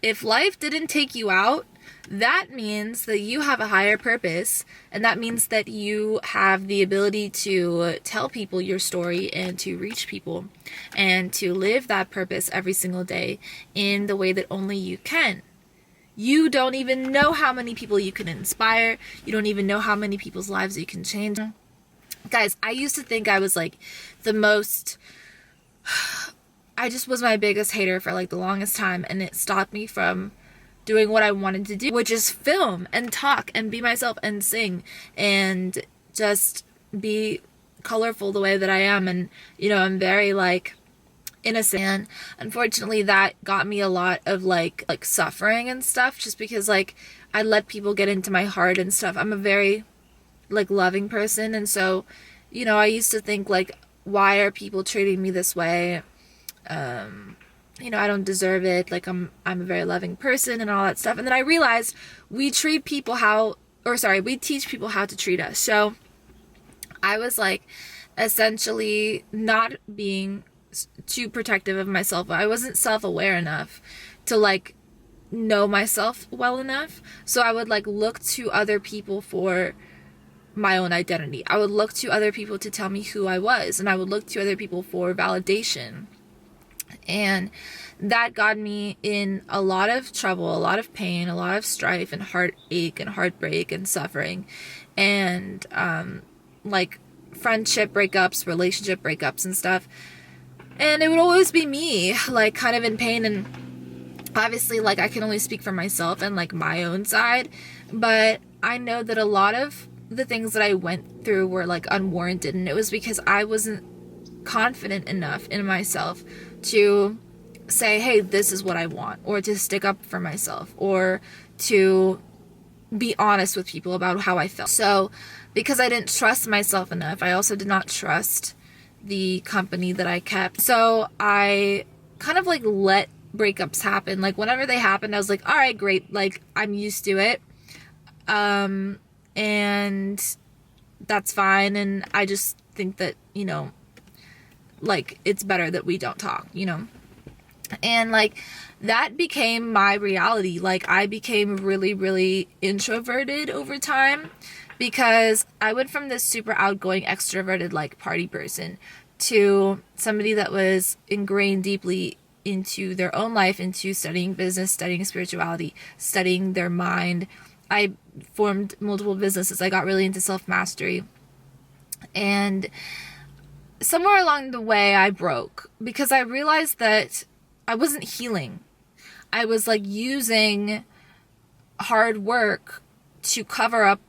if life didn't take you out, that means that you have a higher purpose, and that means that you have the ability to tell people your story and to reach people and to live that purpose every single day in the way that only you can. You don't even know how many people you can inspire. You don't even know how many people's lives you can change. Guys, I used to think I was like the most I just was my biggest hater for like the longest time, and it stopped me from doing what I wanted to do, which is film and talk and be myself and sing and just be colorful the way that I am. And I'm very like innocent, and unfortunately that got me a lot of like suffering and stuff, just because like I let people get into my heart and stuff. I'm a very like loving person, and so I used to think like, why are people treating me this way? I don't deserve it. Like I'm a very loving person and all that stuff. And then I realized we teach people how to treat us. So I was like essentially not being too protective of myself. I wasn't self-aware enough to like know myself well enough. So I would like look to other people for my own identity. I would look to other people to tell me who I was, and I would look to other people for validation. And that got me in a lot of trouble, a lot of pain, a lot of strife and heartache and heartbreak and suffering, and like friendship breakups, relationship breakups and stuff. And it would always be me, like kind of in pain. And obviously like I can only speak for myself and like my own side, but I know that a lot of the things that I went through were like unwarranted, and it was because I wasn't confident enough in myself to say, hey, this is what I want, or to stick up for myself, or to be honest with people about how I felt. So because I didn't trust myself enough, I also did not trust the company that I kept. So I kind of like let breakups happen. Like whenever they happened, I was like, all right, great, like I'm used to it, and that's fine. And I just think that like it's better that we don't talk, and like that became my reality. Like I became really, really introverted over time, because I went from this super outgoing, extroverted, like party person to somebody that was ingrained deeply into their own life, into studying business, studying spirituality, studying their mind. I formed multiple businesses. I got really into self-mastery, and somewhere along the way I broke, because I realized that I wasn't healing. I was like using hard work to cover up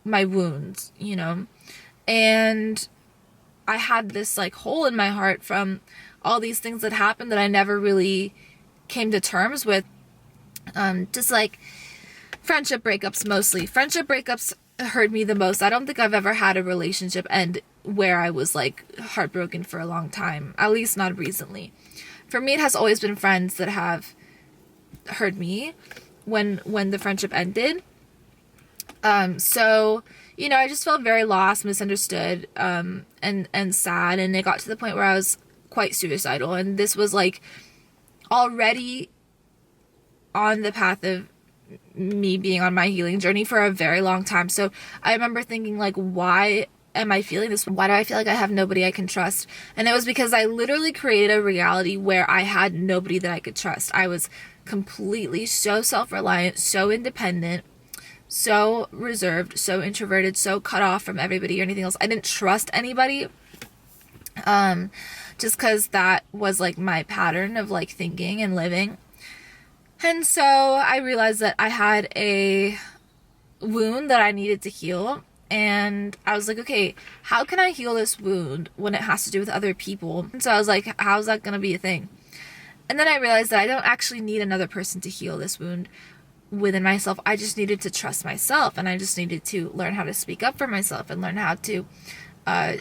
my wounds, and I had this like hole in my heart from all these things that happened that I never really came to terms with. Just like friendship breakups, mostly. Friendship breakups hurt me the most. I don't think I've ever had a relationship end where I was like heartbroken for a long time, at least not recently. For me, it has always been friends that have hurt me when the friendship ended. So I just felt very lost, misunderstood, and sad, and it got to the point where I was quite suicidal. And this was like already on the path of me being on my healing journey for a very long time. So I remember thinking like, why am I feeling this? Why do I feel like I have nobody I can trust? And it was because I literally created a reality where I had nobody that I could trust. I was completely so self-reliant, so independent, so reserved, so introverted, so cut off from everybody or anything else. I didn't trust anybody, just because that was like my pattern of like thinking and living. And so I realized that I had a wound that I needed to heal. And I was like, okay, how can I heal this wound when it has to do with other people? And so I was like, how's that going to be a thing? And then I realized that I don't actually need another person to heal this wound within myself. I just needed to trust myself, and I just needed to learn how to speak up for myself and learn how to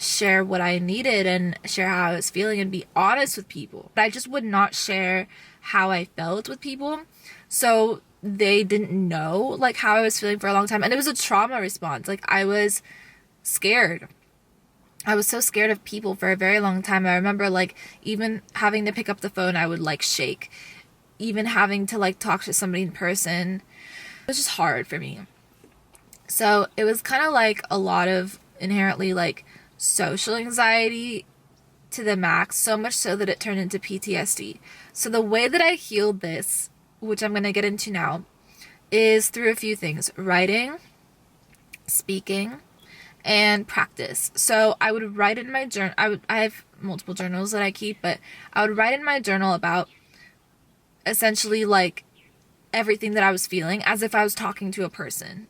share what I needed and share how I was feeling and be honest with people. But I just would not share how I felt with people, so they didn't know like how I was feeling for a long time. And it was a trauma response. Like I was scared. I was so scared of people for a very long time. I remember like even having to pick up the phone, I would like shake. even having to like talk to somebody in person. It was just hard for me. So it was kind of like a lot of inherently like social anxiety to the max, so much so that it turned into PTSD. So the way that I healed this, which I'm going to get into now, is through a few things: writing, speaking, and practice. So I would write in my journal. I have multiple journals that I keep, but I would write in my journal about essentially like everything that I was feeling as if I was talking to a person.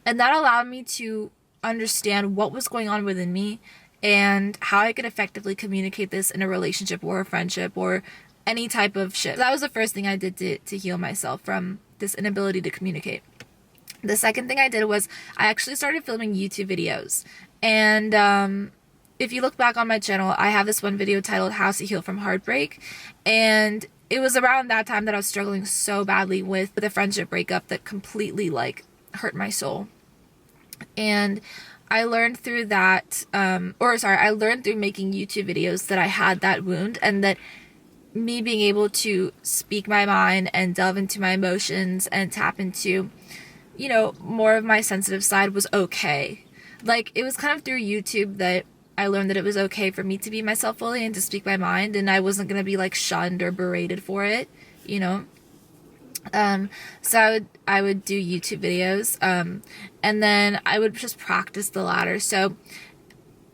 And that allowed me to understand what was going on within me and how I could effectively communicate this in a relationship or a friendship or any type of shit. That was the first thing I did to heal myself from this inability to communicate. The second thing I did was I actually started filming YouTube videos. And if you look back on my channel, I have this one video titled How to Heal from Heartbreak. And it was around that time that I was struggling so badly with a friendship breakup that completely like hurt my soul. And I learned through that, I learned through making YouTube videos that I had that wound, and that me being able to speak my mind and delve into my emotions and tap into, you know, more of my sensitive side was okay. Like, it was kind of through YouTube that I learned that it was okay for me to be myself fully and to speak my mind, and I wasn't going to be like shunned or berated for it, you know? So I would do YouTube videos, and then I would just practice the latter. So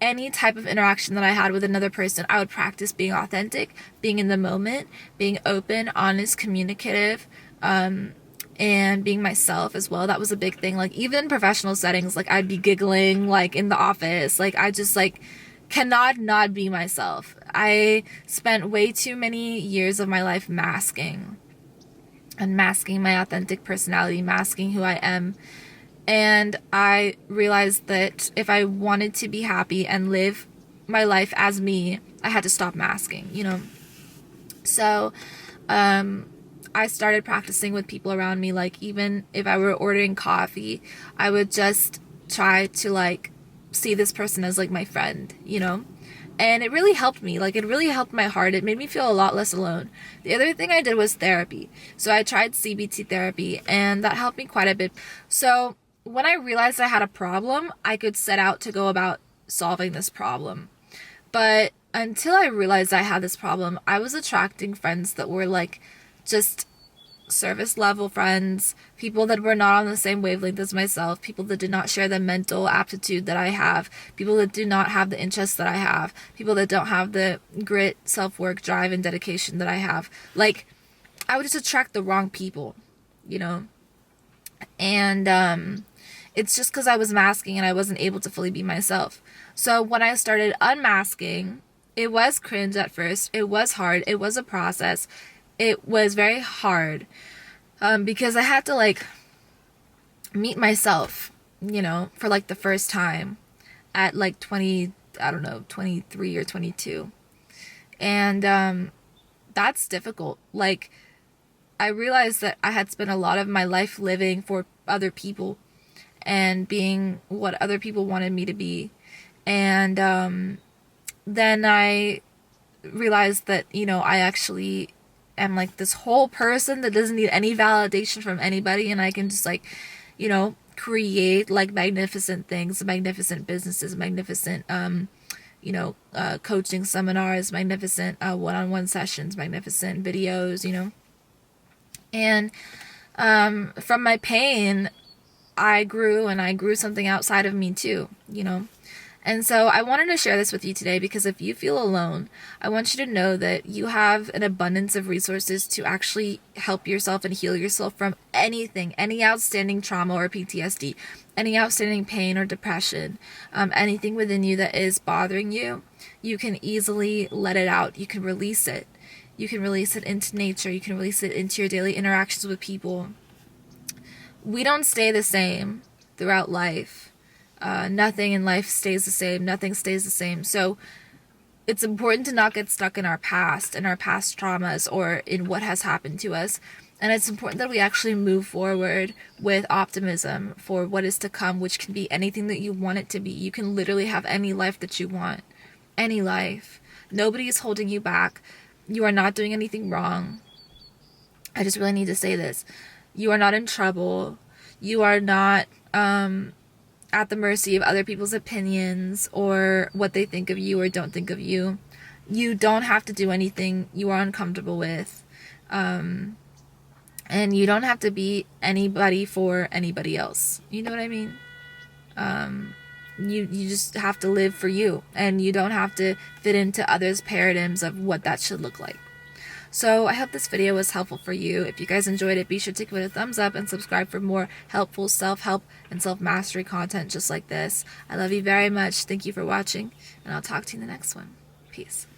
any type of interaction that I had with another person, I would practice being authentic, being in the moment, being open, honest, communicative, and being myself as well. That was a big thing. Like, even in professional settings, like, I'd be giggling, like, in the office. Like, I just, like, cannot not be myself. I spent way too many years of my life masking my authentic personality, masking who I am. And I realized that if I wanted to be happy and live my life as me, I had to stop masking, you know? So, I started practicing with people around me. Like, even if I were ordering coffee, I would just try to like see this person as like my friend, you know? And it really helped me. Like, it really helped my heart. It made me feel a lot less alone. The other thing I did was therapy. So I tried CBT therapy, and that helped me quite a bit. So when I realized I had a problem, I could set out to go about solving this problem. But until I realized I had this problem, I was attracting friends that were like just surface level friends, people that were not on the same wavelength as myself, people that did not share the mental aptitude that I have, people that do not have the interests that I have, people that don't have the grit, self-work, drive, and dedication that I have. Like, I would just attract the wrong people, you know? And it's just because I was masking and I wasn't able to fully be myself. So when I started unmasking, it was cringe at first. It was hard. It was a process. It was very hard because I had to like meet myself, you know, for like the first time at like 23 or 22. And that's difficult. Like, I realized that I had spent a lot of my life living for other people and being what other people wanted me to be. And then I realized that, you know, I actually am like this whole person that doesn't need any validation from anybody, and I can just like, you know, create like magnificent things, magnificent businesses, magnificent coaching seminars, magnificent one-on-one sessions, magnificent videos, you know. And from my pain, I grew something outside of me too, you know. And so I wanted to share this with you today because if you feel alone, I want you to know that you have an abundance of resources to actually help yourself and heal yourself from anything, any outstanding trauma or PTSD, any outstanding pain or depression, anything within you that is bothering you. You can easily let it out. You can release it. You can release it into nature. You can release it into your daily interactions with people. We don't stay the same throughout life. Nothing in life stays the same. Nothing stays the same. So it's important to not get stuck in our past and our past traumas or in what has happened to us. And it's important that we actually move forward with optimism for what is to come, which can be anything that you want it to be. You can literally have any life that you want. Any life. Nobody is holding you back. You are not doing anything wrong. I just really need to say this. You are not in trouble. You are not at the mercy of other people's opinions or what they think of you or don't think of you. You don't have to do anything you are uncomfortable with. And you don't have to be anybody for anybody else. You know what I mean? You just have to live for you, and you don't have to fit into others' paradigms of what that should look like. So I hope this video was helpful for you. If you guys enjoyed it, be sure to give it a thumbs up and subscribe for more helpful self-help and self-mastery content just like this. I love you very much. Thank you for watching, and I'll talk to you in the next one. Peace.